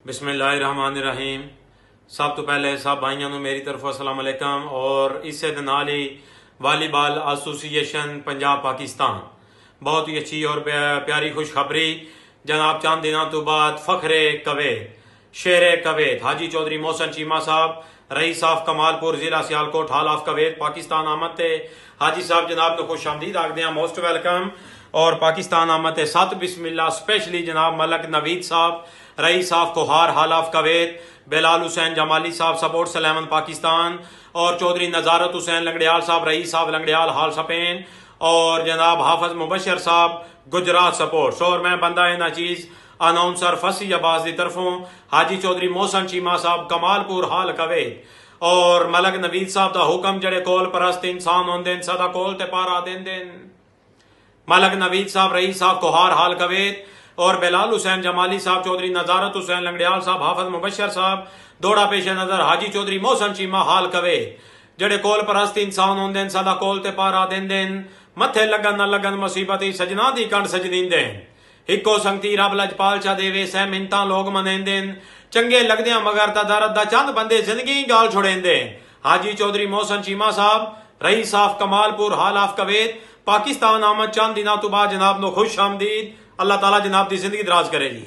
बिस्मिल्लाहिर्रहमानिर्रहीम। सब तो पहले सब भाइयों को मेरी तरफ अस्सलाम वालेकुम। और इससे नाल ही वालीबॉल एसोसिएशन पंजाब पाकिस्तान बहुत ही अच्छी और प्यारी खुशखबरी जनाब चंद दिनों तो बाद फखरे कवैत शेर कवैत हाजी चौधरी मोहसन चीमा साहब रईस ऑफ कमालपुर जिला सियालकोट हाल ऑफ कवैत पाकिस्तान आमद थे। हाजी साहब जनाब को खुश आमदीद आखते हैं, मोस्ट वेलकम। और पाकिस्तान आमद थे सत बिस्मिल्ला स्पेशली जनाब मलक नवीद साहब रईस ऑफ कोहार हाल ऑफ कवैत, बेलाल हुसैन जमाली साहब सपोर्ट सलेमन पाकिस्तान, और चौधरी नजारत हुसैन लंगड़ियाल साहब रईस ऑफ लंगड़ियाल हाल सपेन, और जनाब हाफज मुबशर साहब गुजरात सपोर्ट। और मैं बंदा है ना चीज अनाउंसर फसी अब्बास की तरफों हाजी चौधरी मोहसन चीमा साहब कमालपुर हाल कवैत, और मलक नवीद साहब का हुक्म जड़े कोल परस्त इंसान होंदे सदा कोल ते पारा देंदे। मलक नवीद साहब रईस साहब कोहार हाल कवैत, और बेलाल हुसैन जमाली साहब चौधरी नजारत हुसैन लंगड़ियाल साहब हाफज मुबशर साहब दौड़ा पेश नजर हाजी चौधरी मोहसन चीमा हाल कवैत, जड़े कोल परस्त इंसान होंदे सदा कोल ते पारा देंदे। मथे लगन न लगन मुसीबत सजना दी कंड सजदींदे। हिको संगती रब लजपाल चा देवे सह मिनता लोग मनेंदे। चंगे लगदे मगर ता दर्द दा चंद बंदे जिंदगी गाल छुड़ेंदे। हाजी चौधरी मोहसन चीमा साहब रईस ऑफ कमालपुर हाल ऑफ कवैत पाकिस्तान आमद चंद दिनों तो बाद जनाब नो खुश आमदीद। अल्लाह ताला जनाब की जिंदगी दराज करे जी।